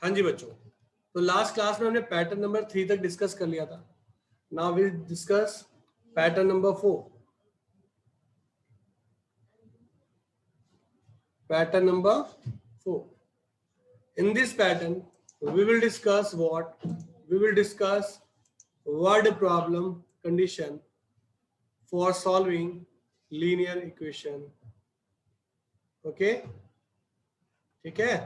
हाँ जी बच्चों, तो लास्ट क्लास में हमने पैटर्न नंबर 3 तक डिस्कस कर लिया था. Now we discuss pattern number 4. Pattern number 4. In this pattern, we will discuss what? We will discuss word problem condition for solving linear equation. Okay? ठीक है?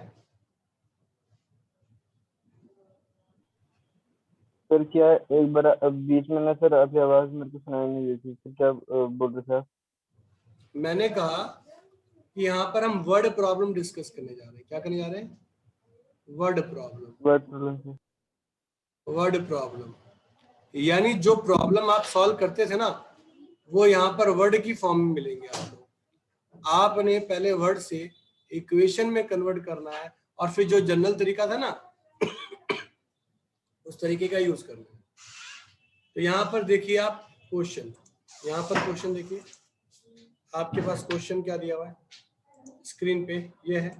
सर क्या एक बार बीच में ना सर आपकी आवाज मेरे को सुनाई नहीं देती, सर क्या बोल रहे थे आप? मैंने कहा कि यहाँ पर हम वर्ड प्रॉब्लम डिस्कस करने जा रहे हैं. क्या करने जा रहे हैं? Word problem. वर्ड प्रॉब्लम से वर्ड प्रॉब्लम यानी जो प्रॉब्लम आप सॉल्व करते थे ना, वो यहाँ पर वर्ड की फॉर्म में मिलेंगे आपको. आपने पहले वर्ड से इक्वेशन में कन्वर्ट करना है और फिर जो जनरल तरीका था ना उस तरीके का यूज करना है. तो यहाँ पर देखिए आप क्वेश्चन, यहाँ पर क्वेश्चन देखिए, आपके पास क्वेश्चन क्या दिया हुआ है स्क्रीन पे, ये है.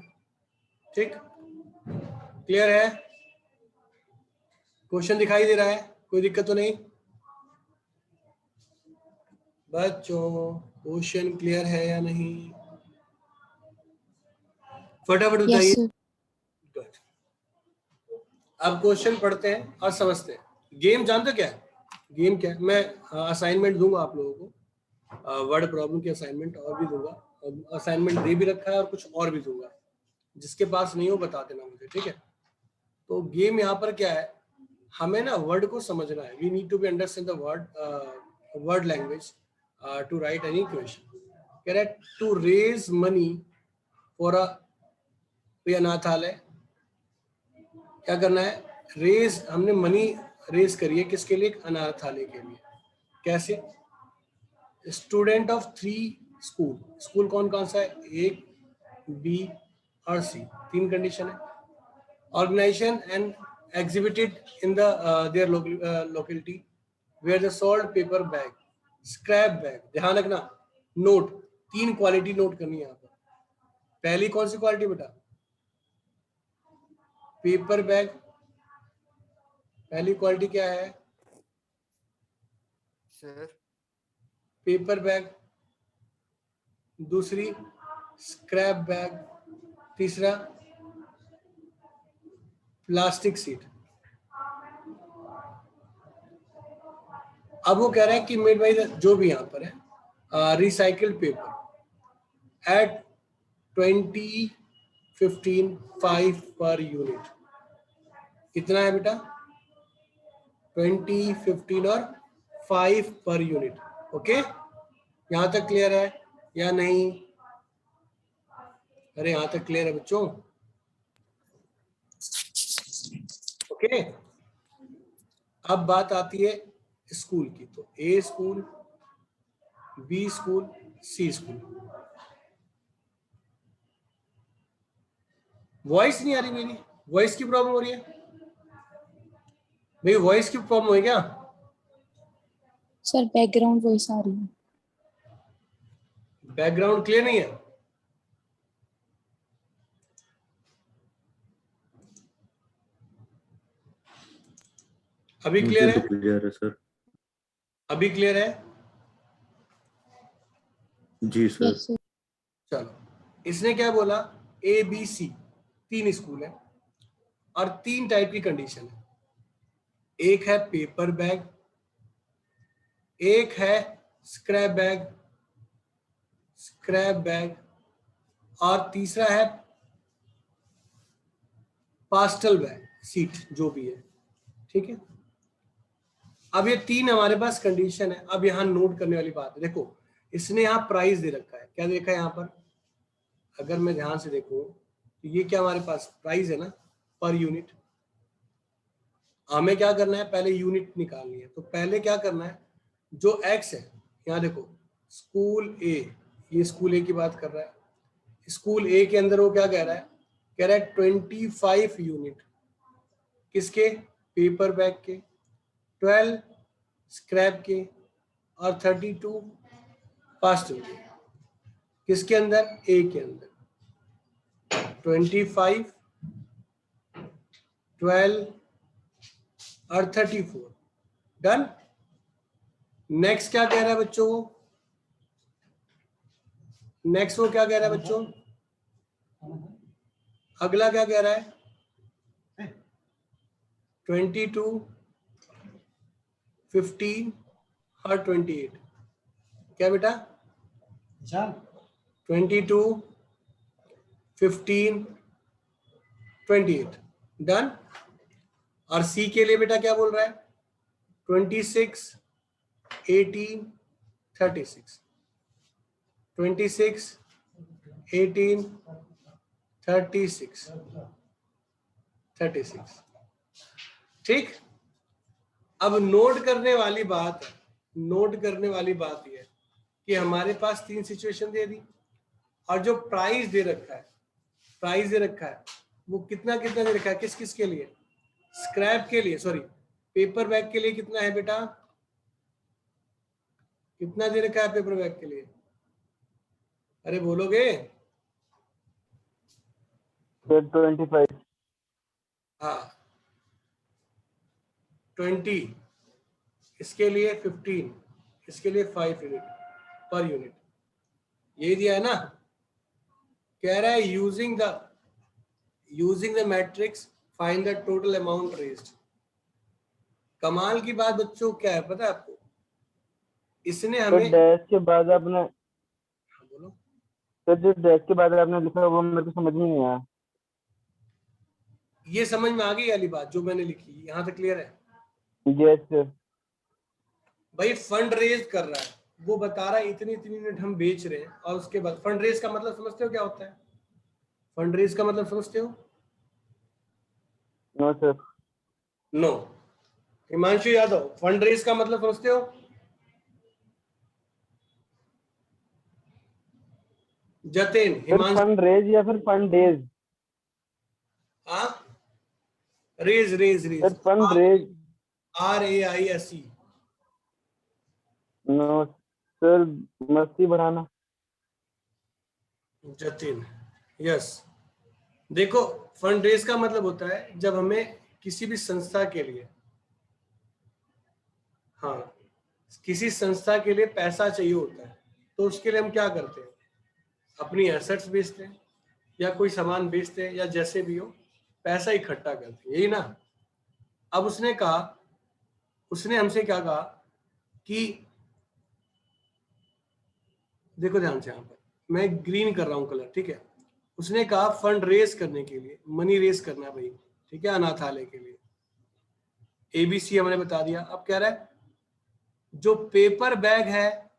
ठीक, क्लियर है? क्वेश्चन दिखाई दे रहा है? कोई दिक्कत तो नहीं बच्चों? क्वेश्चन क्लियर है या नहीं? फटाफट बताइए. Good. अब क्वेश्चन पढ़ते हैं और समझते हैं. गेम जानते हो क्या है? गेम क्या है? मैं असाइनमेंट दूंगा आप लोगों को, वर्ड प्रॉब्लम की असाइनमेंट और भी दूंगा. असाइनमेंट दे भी रखा है और कुछ और भी दूंगा. जिसके पास नहीं हो बता देना मुझे, ठीक है? तो गेम यहाँ पर क्या है, हमें ना वर्ड को समझना है. We need to be understand the word language to write any question. Correct. To raise money for अनाथालय. क्या करना है? रेज, हमने मनी रेज करी है किसके लिए? अनाथालय के लिए. कैसे? Student of 3 school. स्कूल कौन कौन सा है? A, B और C. 3 कंडीशन है. Organization and exhibited in the their locality where the sold paper bag, scrap bag. ध्यान रखना, नोट 3 क्वालिटी नोट करनी है यहाँ पर. पहली कौन सी क्वालिटी बेटा? Paper bag. पहली क्वालिटी क्या है सर? Paper bag. दूसरी स्क्रैप बैग. तीसरा प्लास्टिक सीट. अब वो कह रहा है कि मेड बाय जो भी यहाँ पर है recycled paper eight 20, 15, 5 per unit. कितना है बेटा? 20, 15 और 5 पर यूनिट. ओके, यहाँ तक क्लियर है या नहीं? अरे यहाँ तक क्लियर है बच्चों? ओके. अब बात आती है स्कूल की. तो A school, B school, C school. Voice नहीं आ रही मेरी? वॉइस की प्रॉब्लम हो रही है? मेरी वॉइस की प्रॉब्लम है क्या? सर बैकग्राउंड वॉइस आ रही है. बैकग्राउंड क्लियर नहीं है? अभी क्लियर है? क्लियर है सर. अभी क्लियर है? जी सर. Yes sir. चलो, इसने क्या बोला? A, B, C 3 स्कूल है और 3 टाइप की कंडीशन है. एक है पेपर बैग, एक है स्क्रैप बैग, और तीसरा है पास्टल बैग सीट, जो भी है. ठीक है. अब ये 3 हमारे पास कंडीशन है. अब यहाँ नोट करने वाली बात है. देखो, इसने यहाँ प्राइस दे रखा है. क्या देखा है यहाँ पर? अगर मैं ध्यान से देखूं तो ये क्या हमारे पास प्राइस है ना, पर यूनिट. हमें क्या करना है? पहले यूनिट निकालनी है. तो पहले क्या करना है? जो x है, यहाँ देखो, स्कूल A, ये स्कूल A की बात कर रहा है. स्कूल A के अंदर वो क्या कह रहा है? कह रहा है 25 यूनिट किसके? पेपर बैग के, 12 स्क्रैप के और 32 पास्टल के. किसके अंदर? A के अंदर. 25 12 और 34। डन। नेक्स्ट क्या कह रहा है बच्चों को? नेक्स्ट वो क्या कह रहा है बच्चों? अगला क्या कह रहा है? 22, 15 और 28। क्या बेटा? 22, 15, 28। डन। और सी के लिए बेटा क्या बोल रहा है? 26, 18, 36। 26, 18, 36, 36। ठीक। अब नोट करने वाली बात है, नोट करने वाली बात यह है कि हमारे पास 3 सिचुएशन दे दी और जो प्राइस दे रखा है, प्राइस दे रखा है वो कितना कितना दे रखा है? किस किस के लिए? स्क्रैप के लिए, सॉरी पेपर बैग के लिए कितना है बेटा? कितना दे रखा है पेपर बैग के लिए? अरे बोलोगे? 25। हाँ 20, इसके लिए 15, इसके लिए 5 यूनिट पर यूनिट। यही दिया है ना? कह रहा है using the matrix find the total amount raised. कमाल की बात बच्चों क्या है पता है आपको? इसने तो हमें, डैश के बाद आपने, बोलो। तो जो डैश के बाद आपने लिखा वो मेरे को समझ में नहीं आया। ये समझ में आ गई वाली बात जो मैंने लिखी, यहां तक क्लियर है? Yes sir. भाई फंड रेज कर रहा है, वो बता रहा है इतनी इतनी यूनिट हम बेच रहे हैं, और उसके बाद फंड रेज का मतलब समझते हो क्या होता है? फंड रेज का मतलब समझते हो? No sir. No. Himanshu Yadav, fund raise का मतलब समझते हो? Jatin, sir Himanshu. Fund raise या फिर फंड डेज? हाँ raise raise sir raise, fund raise. RAISE। No sir, मस्ती बढ़ाना। जतिन, यस। देखो फंड रेज का मतलब होता है जब हमें किसी भी संस्था के लिए, हाँ किसी संस्था के लिए पैसा चाहिए होता है, तो उसके लिए हम क्या करते हैं? अपनी एसेट्स बेचते हैं या कोई सामान बेचते हैं या जैसे भी हो, पैसा इकट्ठा करते हैं, यही ना? अब उसने कहा, उसने हमसे क्या कहा कि देखो ध्यान से, यहाँ पर मैं ग्रीन कर रहा हूं कलर, ठीक है? उसने कहा फंड रेज करने के लिए, मनी रेज करना भाई, ठीक है, अनाथालय के लिए। ABC हमने बता दिया। अब कह रहा है जो पेपर बैग है,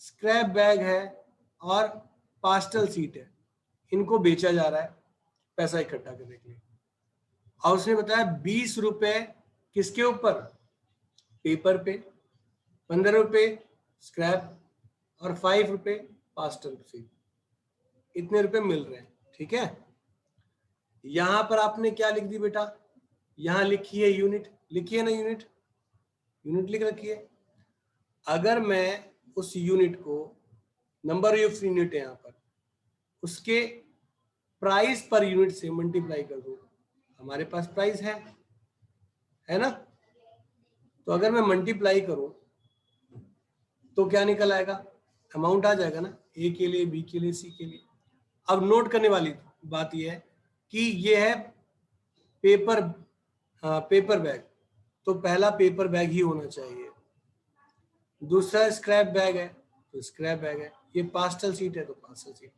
स्क्रैप बैग है और पास्टल सीट है, इनको बेचा जा रहा है पैसा इकट्ठा करने के लिए। और उसने बताया 20 रुपए किसके ऊपर? पेपर पे, 15 रुपए स्क्रैप और 5 रुपए पास्टल सीट। इतने रुपए मिल रहे हैं, ठीक है? यहां पर आपने क्या लिख दी बेटा? यहां लिखी है यूनिट, लिखी है ना यूनिट? यूनिट लिख रखी है। अगर मैं उस यूनिट को, नंबर ऑफ यूनिट है यहाँ पर, उसके प्राइस पर यूनिट से मल्टीप्लाई कर दूं, हमारे पास प्राइस है ना? तो अगर मैं मल्टीप्लाई करूं तो क्या निकल आएगा? अमाउंट आ जाएगा ना, ए के लिए, बी के लिए, सी के लिए। अब नोट करने वाली बात यह है कि यह है पेपर, पेपर बैग, तो पहला पेपर बैग ही होना चाहिए। दूसरा स्क्रैप बैग है तो स्क्रैप बैग है, ये पास्टल सीट है तो पास्टल सीट।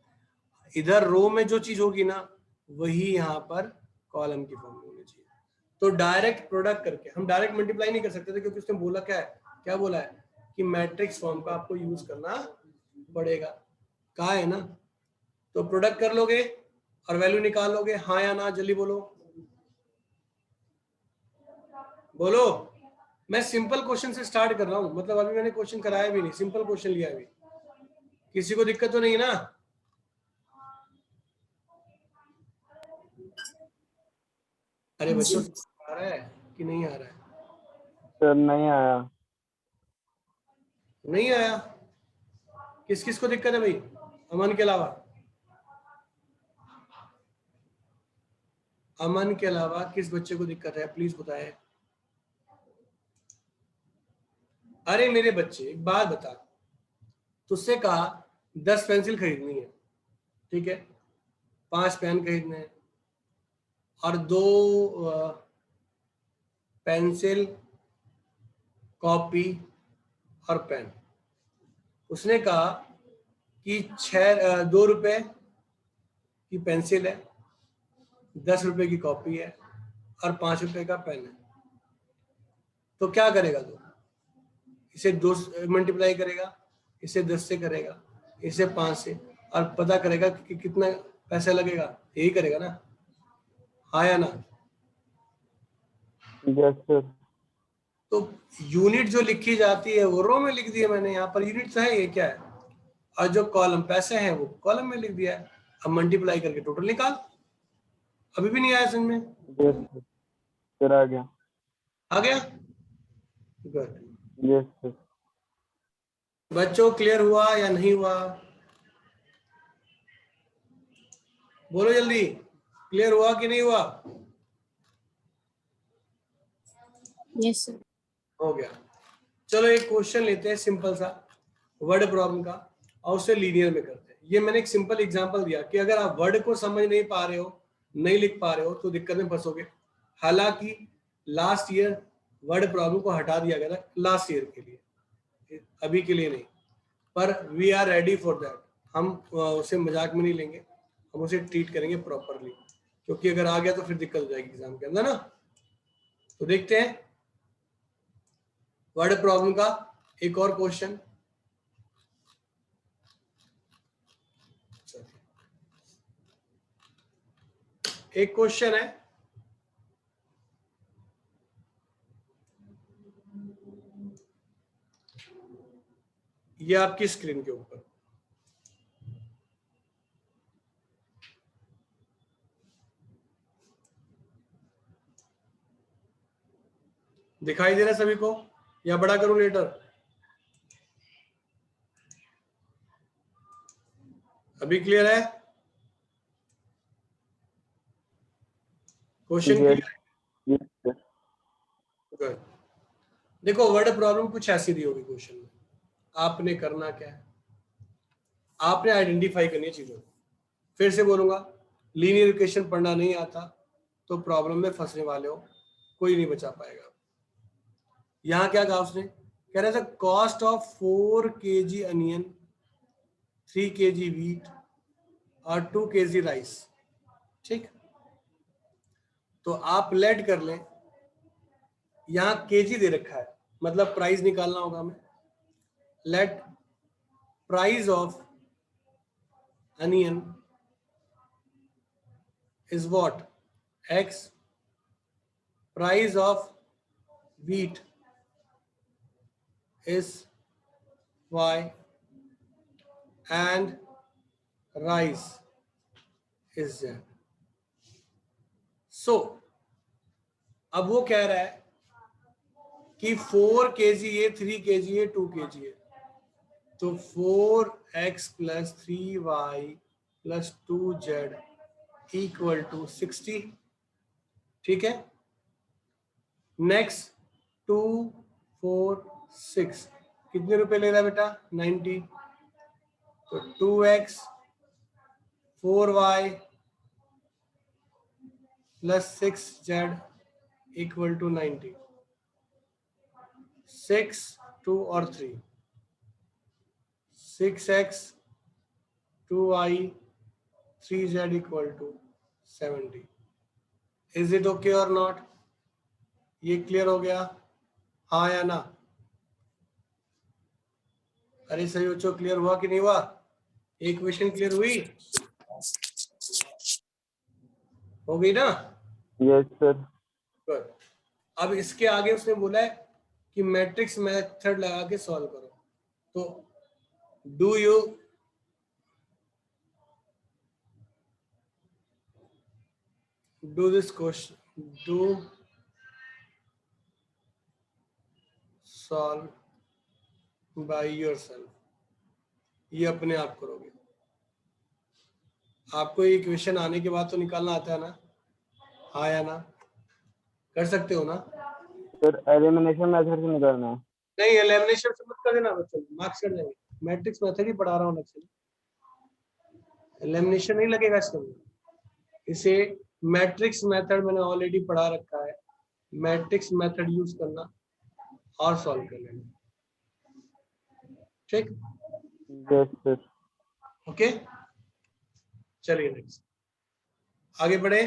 इधर रो में जो चीज होगी ना वही यहाँ पर कॉलम की फॉर्म में होनी चाहिए। तो डायरेक्ट प्रोडक्ट करके हम डायरेक्ट मल्टीप्लाई नहीं कर सकते थे, क्योंकि उसने बोला क्या है, क्या बोला है कि मैट्रिक्स फॉर्म का आपको यूज करना पड़ेगा, कहा है ना? तो प्रोडक्ट कर लोगे और वैल्यू निकाल लोगे, हाँ या ना? जल्दी बोलो, बोलो। मैं सिंपल क्वेश्चन से स्टार्ट कर रहा हूं, मतलब अभी मैंने क्वेश्चन कराया भी नहीं, सिंपल क्वेश्चन लिया अभी। किसी को दिक्कत तो नहीं है ना? अरे बच्चों आ रहा है कि नहीं आ रहा है? सर नहीं आया। नहीं आया? किस किस को दिक्कत है भाई, अमन के अलावा? अमन के अलावा किस बच्चे को दिक्कत है, प्लीज बताएं। अरे मेरे बच्चे, एक बात बता, तुझसे कहा 10 पेंसिल खरीदनी है, ठीक है, 5 पेन खरीदने हैं और 2 पेंसिल, कॉपी और पेन। उसने कहा कि 2 रुपए की पेंसिल है, 10 रुपए की कॉपी है और 5 रुपए का पेन है। तो क्या करेगा तू? इसे 2 मल्टीप्लाई करेगा, इसे 10 से करेगा, इसे 5 से, और पता करेगा कि कितना पैसा लगेगा। यही करेगा ना, हाँ या ना? Yes sir. तो यूनिट जो लिखी जाती है वो रो में लिख दी है मैंने, यहाँ पर यूनिट तो है, ये क्या है, और जो कॉलम पैसे हैं वो कॉलम में लिख दिया है। अब मल्टीप्लाई करके टोटल निकाल। अभी भी नहीं आया समझ में? यस सर, आ गया। आ गया, गुड। Yes sir. बच्चों क्लियर हुआ या नहीं हुआ? बोलो जल्दी, क्लियर हुआ कि नहीं हुआ? Yes sir. हो गया। चलो एक क्वेश्चन लेते हैं सिंपल सा वर्ड प्रॉब्लम का, और उसे लीनियर में करते हैं। ये मैंने एक सिंपल एग्जांपल दिया कि अगर आप वर्ड को समझ नहीं पा रहे हो, नहीं लिख पा रहे हो, तो दिक्कत में फंसोगे। हालांकि लास्ट ईयर वर्ड प्रॉब्लम को हटा दिया गया था, लास्ट ईयर के लिए, अभी के लिए नहीं, पर we are ready for that. हम उसे मजाक में नहीं लेंगे, हम उसे ट्रीट करेंगे प्रॉपरली, क्योंकि अगर आ गया तो फिर दिक्कत हो जाएगी एग्जाम के अंदर ना। तो देखते हैं वर्ड प्रॉब्लम का एक और क्वेश्चन। एक क्वेश्चन है, ये आपकी स्क्रीन के ऊपर, दिखाई दे रहा है सभी को या बड़ा करूं लेटर? अभी क्लियर है क्वेश्चन? क्लियर है? Yes sir. गुड। देखो वर्ड प्रॉब्लम कुछ ऐसी दी होगी क्वेश्चन में, आपने करना क्या है, आपने आइडेंटिफाई करनी है चीजों को। फिर से बोलूंगा, लीनियर इक्वेशन पढ़ना नहीं आता तो प्रॉब्लम में फंसने वाले हो, कोई नहीं बचा पाएगा। यहाँ क्या कहा उसने, कह रहा था cost of 4 kg onion, 3 kg wheat और 2 kg राइस, ठीक। तो आप लेट कर लें, यहाँ केजी दे रखा है, मतलब प्राइस निकालना होगा हमें। Late price of onion is what? X. Price of wheat is Y. And rice is Z. So, अब वो कह रहा है कि 4 kg ये, 3 kg ये, 2 kg है, तो 4x plus 3y plus 2z equal to 60, ठीक है। नेक्स्ट 2 4 6 कितने रुपए ले रहा है बेटा? 90। तो 2x 4y plus 6z equal to 90। 6 2 और 3, 6x 2y 3z equal to 70। Is it okay और नॉट? ये क्लियर हो गया, हाँ या ना? अरे सही बच्चों, क्लियर हुआ कि नहीं हुआ? एक क्वेश्चन क्लियर हुई, हो गई ना? Yes sir. गुड। अब इसके आगे उसने बोला है कि मैट्रिक्स मेथड लगा के सॉल्व करो। तो do you do this question, do solve by yourself, ये अपने आप करोगे। आपको ये क्वेश्चन आने के बाद तो निकालना आता है ना? हाँ या ना? कर सकते हो ना? सर एलिमिनेशन मेथड से निकालना है। नहीं, एलिमिनेशन से मत कर देना बच्चों, मार्क्स कट जाएंगे। मैट्रिक्स मेथड ही पढ़ा रहा हूँ अलग से, एलिमिनेशन नहीं लगेगा इसके अंदर। इसे मैट्रिक्स मेथड मैंने ऑलरेडी पढ़ा रखा है, मैट्रिक्स मेथड यूज करना और सॉल्व कर लेना। ठीक, यस सर। ओके, चलिए नेक्स्ट आगे बढ़े।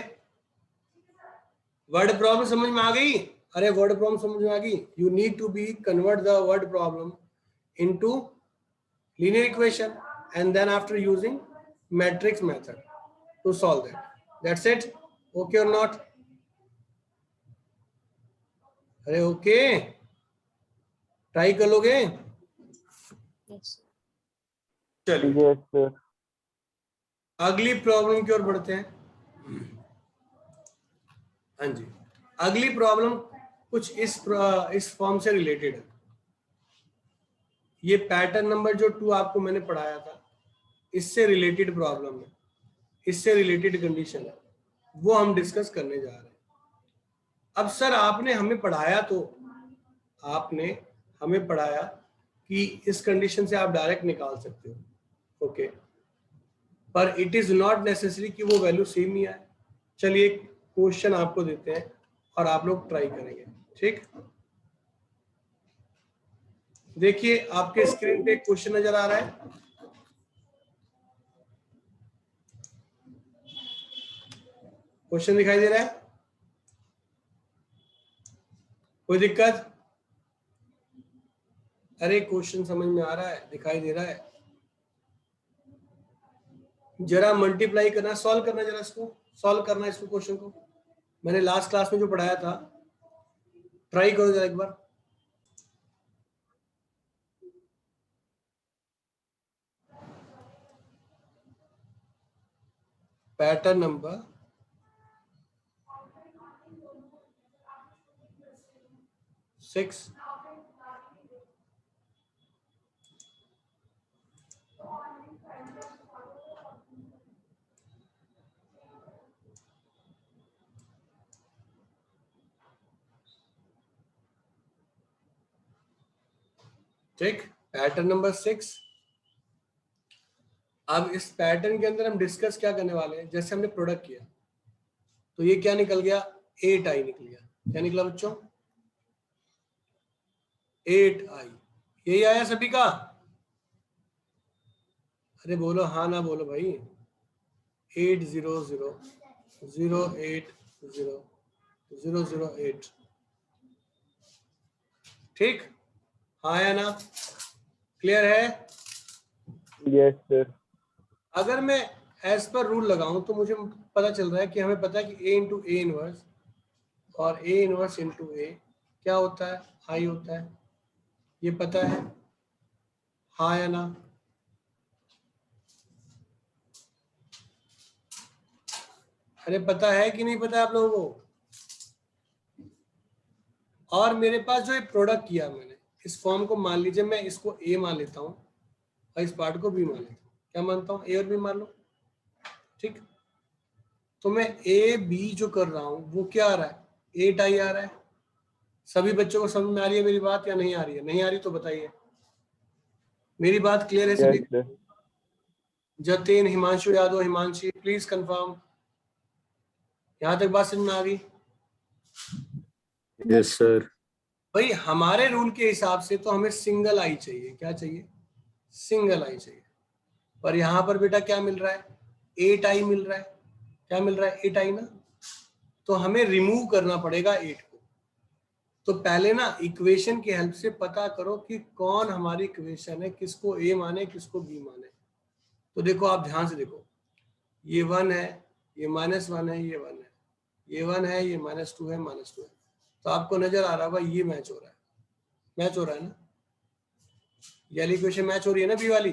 वर्ड प्रॉब्लम समझ में आ गई? अरे वर्ड प्रॉब्लम समझ में आ गई। You need to be convert the word problem into linear equation and then after using matrix method to solve that. That's it. Okay or not? अरे ओके, ट्राई कर लोगे? Yes. चलिए यस सर। अगली problem की ओर बढ़ते हैं। हाँ जी, अगली प्रॉब्लम कुछ इस फॉर्म से रिलेटेड है। ये पैटर्न नंबर जो 2 आपको मैंने पढ़ाया था, इससे रिलेटेड प्रॉब्लम है, इससे रिलेटेड कंडीशन है, वो हम डिस्कस करने जा रहे हैं। अब सर आपने हमें पढ़ाया कि इस कंडीशन से आप डायरेक्ट निकाल सकते हो, ओके, पर इट इज नॉट नेसेसरी कि वो वैल्यू सेम ही आए। चलिए एक क्वेश्चन आपको देते हैं और आप लोग ट्राई करेंगे। ठीक, देखिए आपके स्क्रीन पे एक क्वेश्चन नजर आ रहा है, क्वेश्चन दिखाई दे रहा है? कोई दिक्कत? अरे क्वेश्चन समझ में आ रहा है, दिखाई दे रहा है? जरा मल्टीप्लाई करना, सॉल्व करना, जरा इसको सॉल्व करना, इसको क्वेश्चन को मैंने लास्ट क्लास में जो पढ़ाया था, ट्राई करो जरा एक बार। पैटर्न नंबर 6, ठीक, पैटर्न नंबर 6। अब इस पैटर्न के अंदर हम डिस्कस क्या करने वाले हैं, जैसे हमने प्रोडक्ट किया तो ये क्या निकल गया, 8i निकल गया। क्या निकला बच्चों? 8i। यही आया सभी का? अरे बोलो हाँ ना बोलो भाई। 800080008, ठीक, हाँ या ना? क्लियर है? Yes sir. अगर मैं एज पर रूल लगाऊं तो मुझे पता चल रहा है कि हमें पता है कि a इंटू ए इनवर्स और a इनवर्स इंटू ए क्या होता है, आई होता है, ये पता है, हाँ या ना? अरे पता है कि नहीं पता है आप लोगों को? और मेरे पास जो ये प्रोडक्ट किया मैंने, इस फॉर्म को मान लीजिए मैं इसको ए मान लेता हूँ और इस पार्ट को बी मान लेता हूँ। क्या मानता हूँ? ए और बी मान लो, ठीक। तो मैं ए बी जो कर रहा हूँ वो क्या आ रहा है, 8i आ रहा है। सभी बच्चों को समझ में आ रही है मेरी बात या नहीं आ रही है? नहीं आ रही तो बताइए, मेरी बात क्लियर है सभी? Yes sir. Jatin, Himanshu Yadav, Himanshi, please confirm, यहाँ तक बात समझ में आ गई? Yes sir. भाई हमारे रूल के हिसाब से तो हमें सिंगल आई चाहिए। क्या चाहिए? सिंगल आई चाहिए। पर यहाँ पर बेटा क्या मिल रहा है, 8i मिल रहा है। क्या मिल रहा है? 8i ना। तो हमें रिमूव करना पड़ेगा 8 को। तो पहले ना इक्वेशन की हेल्प से पता करो कि कौन हमारी इक्वेशन है, किसको a माने किसको b माने। तो देखो आप ध्यान से देखो, ये 1 है, ये -1 है, ये 1 है, ये 1 है, ये -2 है, -2 है। तो आपको नजर आ रहा होगा ये मैच हो रहा है, मैच हो रहा है ना, ये वाली इक्वेशन मैच हो रही है ना बी वाली।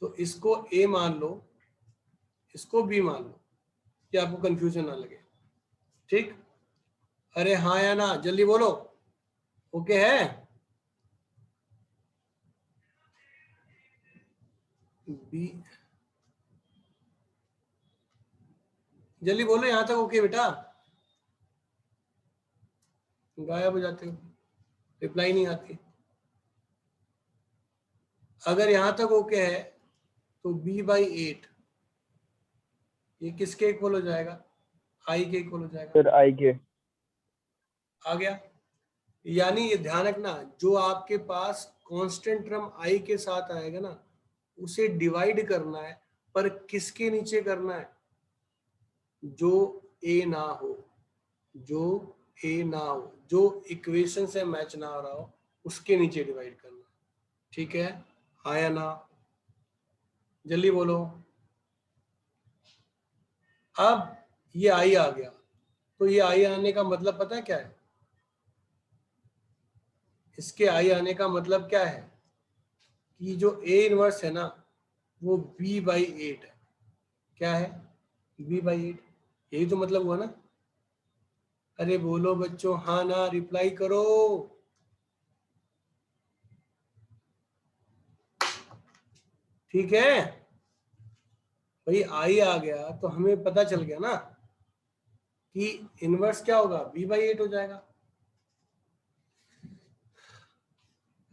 तो इसको a मान लो, इसको b मान लो, कि आपको कंफ्यूजन ना लगे, ठीक। अरे हाँ या ना, जल्दी बोलो, ओके है? बी, जल्दी बोलो, यहाँ तक ओके बेटा? गायब हो जाते हो, रिप्लाई नहीं आती। अगर यहां तक ओके है तो b/8 ये किसके इक्वल हो जाएगा? i के इक्वल हो जाएगा। सर आई के। आ गया? यानी ये ध्यान रखना, जो आपके पास कांस्टेंट टर्म i के साथ आएगा ना, उसे डिवाइड करना है, पर किसके नीचे करना है? जो a ना हो, जो a ना हो, जो इक्वेशन से मैच ना हो रहा हो, उसके नीचे डिवाइड करना है। ठीक है, आया ना? जल्दी बोलो। अब ये i आ गया, तो ये i आने का मतलब पता है क्या है? इसके i आने का मतलब क्या है कि जो a इनवर्स है ना, वो b/8 है। क्या है? b/8। यही तो मतलब हुआ ना? अरे बोलो बच्चों, हाँ ना, रिप्लाई करो। ठीक है भाई, i आ गया तो हमें पता चल गया ना कि इनवर्स क्या होगा, b/8 हो जाएगा।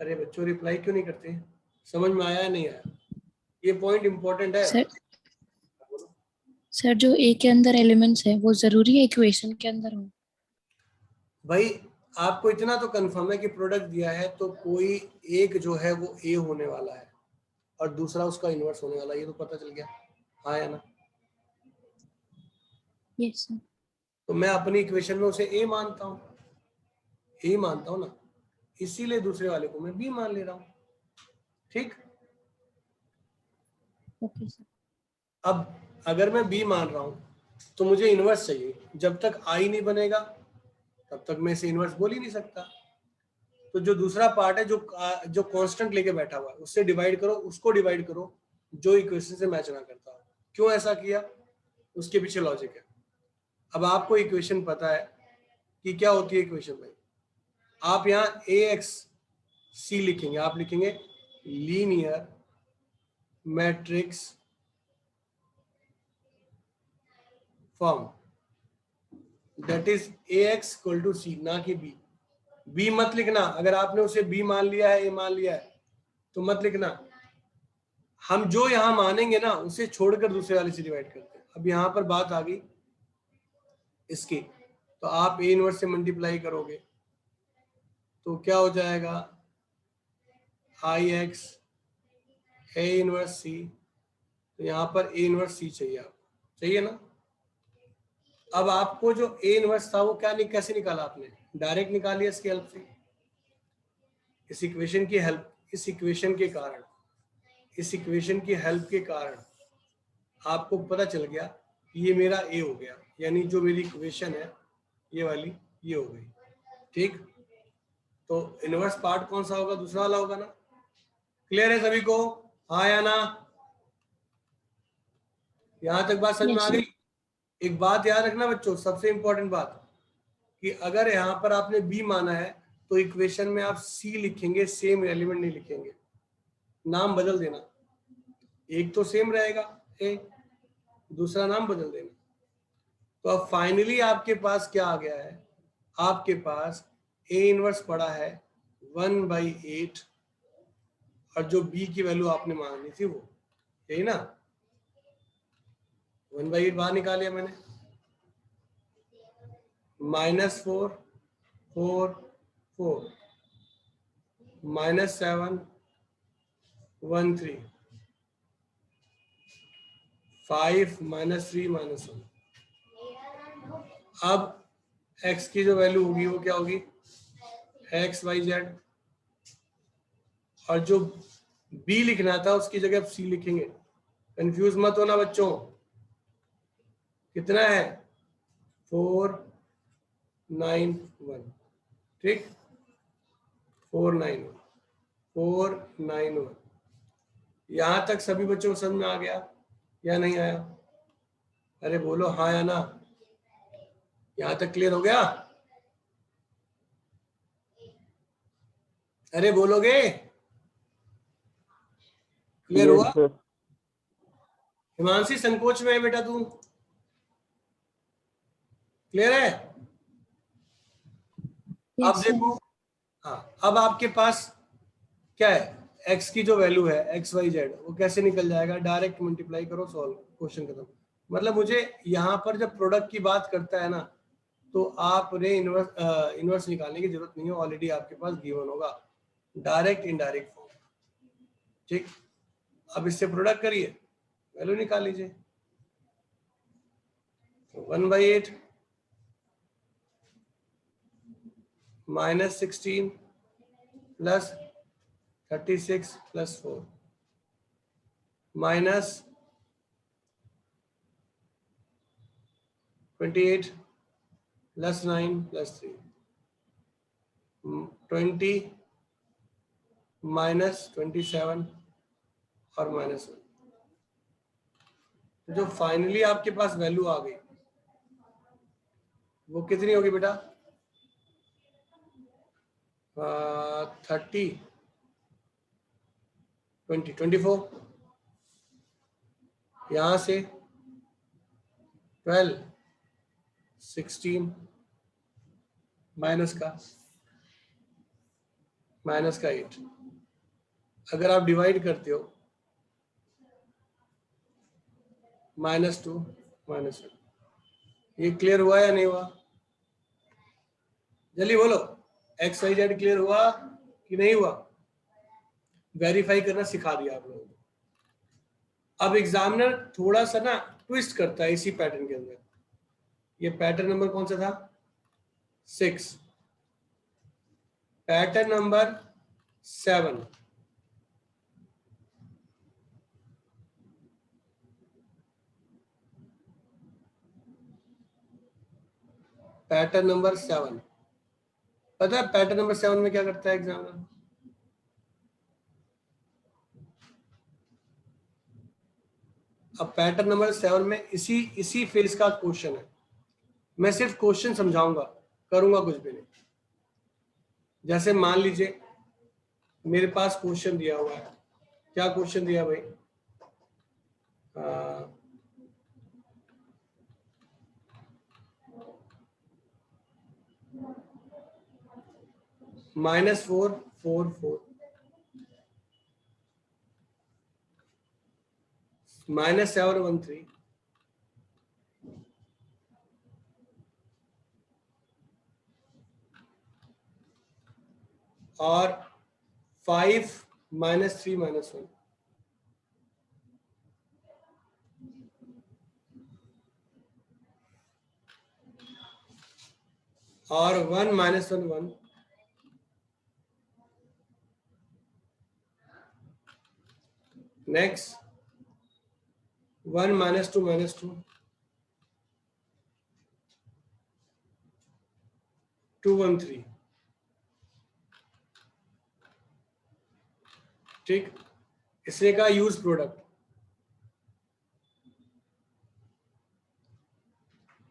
अरे बच्चों, रिप्लाई क्यों नहीं करते? समझ में आया नहीं आया? ये पॉइंट इंपॉर्टेंट है। सर जो ए के अंदर एलिमेंट्स है वो जरूरी है इक्वेशन के अंदर हो? भाई आपको इतना तो कंफर्म है कि प्रोडक्ट दिया है तो कोई एक जो है वो ए होने वाला है और दूसरा उसका इनवर्स होने वाला है, ये तो पता चल गया। हाँ या ना? Yes sir. तो मैं अपनी इक्वेशन में उसे ए मानता हूँ, ए मानता हूँ ना, इसीलिए दूसरे वाले को मैं बी मान ले रहा हूँ। ठीक। Okay sir. अब अगर मैं बी मान रहा हूँ तो मुझे इनवर्स चाहिए। जब तक आई नहीं बनेगा तब तक मैं इसे इनवर्स बोल ही नहीं सकता। तो जो दूसरा पार्ट है, जो कांस्टेंट लेके बैठा हुआ है, उससे डिवाइड करो, उसको डिवाइड करो जो इक्वेशन से मैच ना करता हो। क्यों ऐसा किया? उसके पीछे लॉजिक है। अब आपको इक्वेशन पता है कि क्या होती है इक्वेशन भाई। आप यहाँ ए एक्स सी लिखेंगे, आप लिखेंगे linear matrix form, that is A X equal to C, ना कि बी। बी मत लिखना, अगर आपने उसे बी मान लिया है, ए मान लिया है, तो मत लिखना। हम जो यहां मानेंगे ना, उसे छोड़कर दूसरे वाले से डिवाइड करते हैं। अब यहां पर बात आ गई इसकी, तो आप ए इनवर्स से मल्टीप्लाई करोगे तो क्या हो जाएगा? आई एक्स ए इनवर्स सी, तो यहाँ पर ए इनवर्स सी चाहिए आपको, चाहिए ना? अब आपको जो ए इनवर्स था वो कैसे निकाला आपने? डायरेक्ट निकालिए इसकी हेल्प से। इस इक्वेशन की हेल्प, इस इक्वेशन के कारण, इस इक्वेशन की हेल्प के कारण आपको पता चल गया कि ये मेरा ए हो गया, यानी जो मेरी इक्वेशन है ये वाली, ये हो गई। ठीक। तो इनवर्स पार्ट कौन सा होगा? दूसरा वाला होगा ना। क्लियर है सभी को? हाँ या ना? यहां तक बात समझ में आ यस गई? सर। एक बात याद रखना बच्चों, सबसे इंपॉर्टेंट बात, कि अगर यहाँ पर आपने बी माना है तो इक्वेशन में आप सी लिखेंगे, सेम एलिमेंट नहीं लिखेंगे, नाम बदल देना। एक तो सेम रहेगा ए, दूसरा नाम बदल देना। तो अब फाइनली आपके पास क्या आ गया है? आपके पास ए इनवर्स पड़ा है 1/8, और जो बी की वैल्यू आपने मांगी थी वो, यही ना? 1/8 बाहर निकालिया मैंने, -4 4 4 -7 1 3 5 -3 -1। अब x की जो वैल्यू होगी वो क्या होगी? x y z, और जो b लिखना था उसकी जगह आप c लिखेंगे। कंफ्यूज मत होना बच्चों। कितना है? 491। ठीक, 491 491। यहां तक सभी बच्चों को समझ में आ गया या नहीं आया? अरे बोलो हाँ या ना? यहां तक क्लियर हो गया? अरे बोलोगे? क्लियर यस हुआ? सर। हिमांशी संकोच में है बेटा तू? क्लियर है? अब देखो, हाँ अब आपके पास क्या है, x की जो वैल्यू है एक्स वाई जेड, वो कैसे निकल जाएगा, डायरेक्ट मल्टीप्लाई करो, सॉल्व, क्वेश्चन खत्म। मतलब मुझे यहाँ पर जब प्रोडक्ट की बात करता है ना, तो आप रे इनवर्स निकालने की जरूरत नहीं है, ऑलरेडी आपके पास गिवन होगा, डायरेक्ट इनडायरेक्ट फॉर्म। ठीक, अब इससे प्रोडक्ट करिए, वैल्यू निकाल लीजिए। 1/8 -16 plus 36 plus 4 minus 28 plus 9 plus 3 20 minus 27 और -1। जो फाइनली आपके पास वैल्यू आ गई वो कितनी होगी बेटा, 30 20 24, यहां से 12 16 माइनस का 8। अगर आप डिवाइड करते हो -2 -1, ये क्लियर हुआ या नहीं हुआ, जल्दी बोलो, एक्स वाई जेड क्लियर हुआ कि नहीं हुआ, वेरीफाई करना सिखा दिया आप लोगों को। अब एग्जामिनर थोड़ा सा ना ट्विस्ट करता है इसी पैटर्न के अंदर, ये पैटर्न नंबर कौन सा था, 6, पैटर्न नंबर 7, पैटर्न नंबर 7, पता है पैटर्न नंबर 7 में क्या करता है एग्जामिनर, अब पैटर्न नंबर 7 में इसी फेज का क्वेश्चन है, मैं सिर्फ क्वेश्चन समझाऊंगा, करूंगा कुछ भी नहीं। जैसे मान लीजिए मेरे पास क्वेश्चन दिया हुआ है, क्या क्वेश्चन दिया भाई, -4 4 4 -7 1 3 और 5 -3 -1, और 1 -1 1, नेक्स्ट 1 -2 -2 2 1 3। ठीक, इसने कहा यूज प्रोडक्ट,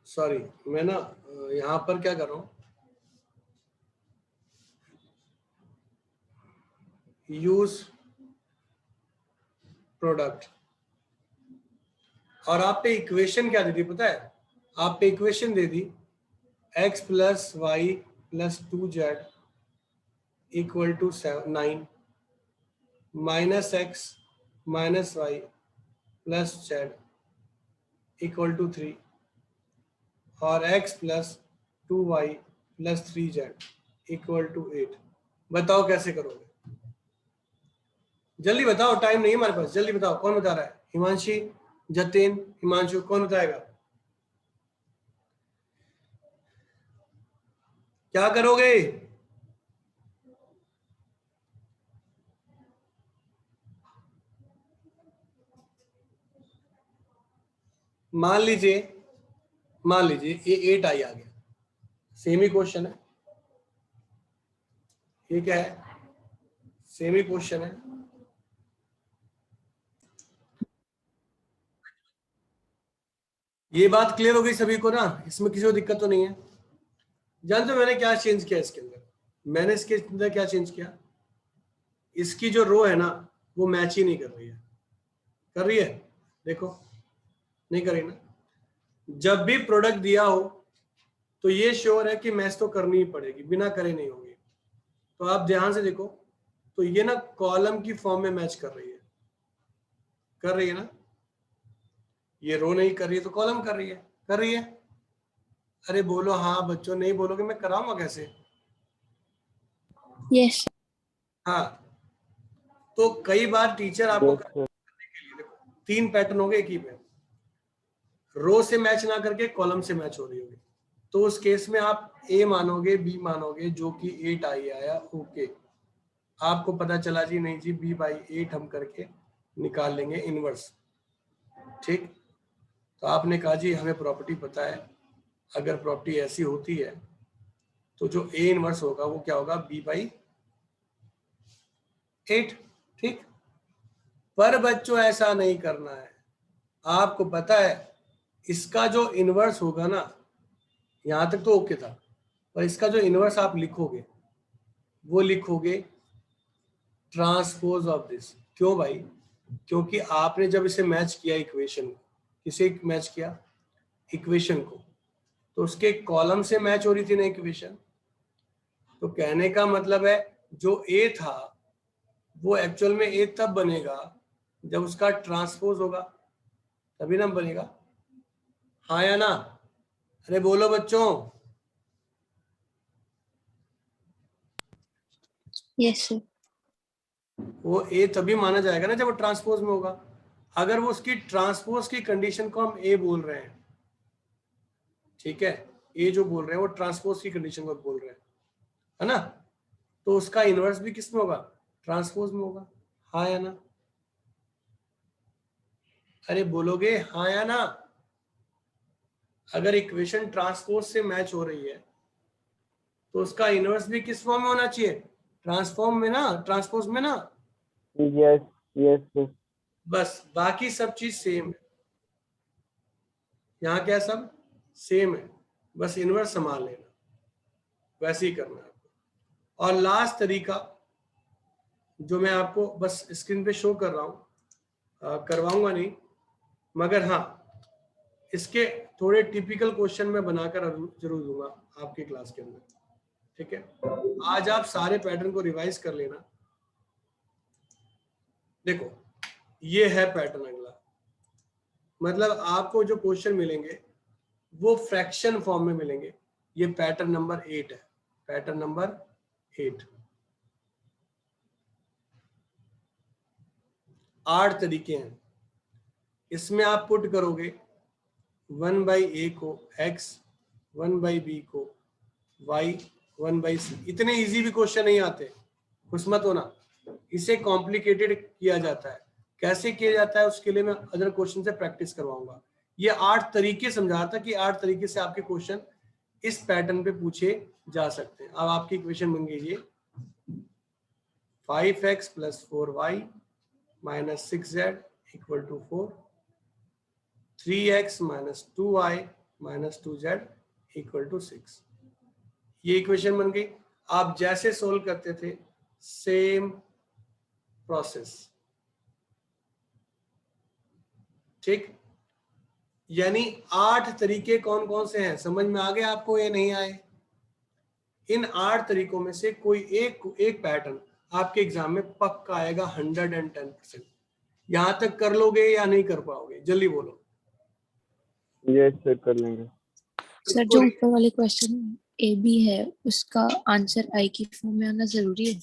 सॉरी मैं ना यहां पर क्या कर रहा हूं, यूज प्रोडक्ट, और आप पे इक्वेशन क्या दे दी पता है, आप पे इक्वेशन दे दी x plus y plus 2z equal to 9 minus x minus y plus z equal to 3 और x plus 2y plus 3z equal to 8। बताओ कैसे करोगे, जल्दी बताओ, टाइम नहीं है हमारे पास, जल्दी बताओ, कौन बता रहा है, हिमांशी, जतिन, हिमांशु, कौन बताएगा, क्या करोगे, मान लीजिए ये 8 आई आ गया, सेम ही क्वेश्चन है, ये क्या है, सेम ही क्वेश्चन है, ये बात क्लियर हो गई सभी को ना, इसमें किसी को दिक्कत तो नहीं है। जानते हो मैंने क्या चेंज किया इसके अंदर, मैंने इसके अंदर क्या चेंज किया, इसकी जो रो है ना वो मैच ही नहीं कर रही है, कर रही है, देखो नहीं कर रही ना, जब भी प्रोडक्ट दिया हो तो ये श्योर है कि मैच तो करनी ही पड़ेगी, बिना करे नहीं होगी। तो आप ध्यान से देखो, तो ये ना कॉलम की फॉर्म में मैच कर रही है ना, ये रो नहीं कर रही है तो कॉलम कर रही है। अरे बोलो हाँ बच्चों, नहीं बोलोगे मैं कराऊंगा कैसे? यस। हाँ, तो कई बार टीचर आपको Yes, sir. करने के लिए, देखो 3 पैटर्न हो गए एक ही पे, रो से मैच ना करके कॉलम से मैच हो रही होगी, तो उस केस में आप ए मानोगे, बी मानोगे, जो कि 8 आई आया, ओके। आपको पता चला जी नहीं जी b/8 हम करके निकाल लेंगे इनवर्स, ठीक। तो आपने कहा जी हमें प्रॉपर्टी पता है, अगर प्रॉपर्टी ऐसी होती है तो जो ए इनवर्स होगा वो क्या होगा, b/8, ठीक। पर बच्चों ऐसा नहीं करना है, आपको पता है इसका जो इनवर्स होगा ना, यहां तक तो ओके था, पर इसका जो इनवर्स आप लिखोगे वो लिखोगे ट्रांसपोज ऑफ दिस। क्यों भाई? क्योंकि आपने जब इसे मैच किया इक्वेशन को, किसे मैच किया? इक्वेशन को, तो उसके कॉलम से मैच हो रही थी ना इक्वेशन। तो कहने का मतलब है जो ए था वो एक्चुअल में ए तब बनेगा जब उसका ट्रांसपोज होगा, तभी ना बनेगा, हाँ या ना? अरे बोलो बच्चों। Yes sir. वो ए तभी माना जाएगा ना जब वो ट्रांसपोज में होगा। अगर वो उसकी ट्रांसपोज की कंडीशन को हम ए बोल रहे हैं, ठीक है, ए जो बोल रहे हैं वो ट्रांसपोज की कंडीशन को बोल रहे हैं, है ना, तो उसका इनवर्स भी किस में होगा? ट्रांसपोज में होगा, हाँ या ना? अरे बोलोगे हाँ या ना? अगर इक्वेशन ट्रांसपोज से मैच हो रही है तो उसका इनवर्स भी किस फॉर्म में होना चाहिए? ट्रांसफॉर्म में ना, ट्रांसपोज में ना। Yes, yes, sir. बस बाकी सब चीज सेम है, यहाँ क्या सब सेम है, बस इनवर्स संभाल लेना, वैसे ही करना है आपको। और लास्ट तरीका जो मैं आपको बस स्क्रीन पे शो कर रहा हूँ, करवाऊंगा नहीं, मगर हाँ इसके थोड़े टिपिकल क्वेश्चन मैं बनाकर जरूर दूंगा आपकी क्लास के अंदर, ठीक है। आज आप सारे पैटर्न को रिवाइज कर लेना। देखो ये है पैटर्न अगला, मतलब आपको जो क्वेश्चन मिलेंगे वो फ्रैक्शन फॉर्म में मिलेंगे। ये पैटर्न नंबर 8 है, पैटर्न नंबर 8। 8 तरीके हैं, इसमें आप पुट करोगे 1/a को x, 1/b को y, 1/c। इतने इजी भी क्वेश्चन नहीं आते, खुश मत होना, इसे कॉम्प्लिकेटेड किया जाता है। कैसे किया जाता है उसके लिए मैं अदर क्वेश्चन से प्रैक्टिस करवाऊंगा। ये 8 तरीके समझा रहा था कि 8 तरीके से आपके क्वेश्चन इस पैटर्न पे पूछे जा सकते हैं। अब आपकी इक्वेशन बन गई ये 5x + 4y - 6z = 4, 3x - 2y - 2z = 6। ये इक्वेशन बन गई। आप जैसे सोल्व करते थे सेम प्रोसेस, ठीक। यानी 8 तरीके कौन कौन से हैं, समझ में आ गए आपको? ये नहीं आए? इन 8 तरीकों में से कोई एक पैटर्न आपके एग्जाम में पक्का आएगा 110%। यहां तक कर लोगे या नहीं कर पाओगे? जल्दी बोलो। Yes, sir, कर लेंगे. सर जो ऊपर वाले क्वेश्चन ए बी है उसका आंसर आई की फॉर्म में आना जरूरी है?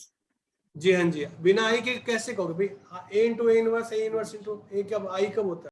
जी हाँ जी, बिना आई के कैसे कहोगे भाई? a × a inverse, a inverse × a, कब आई कब होता है?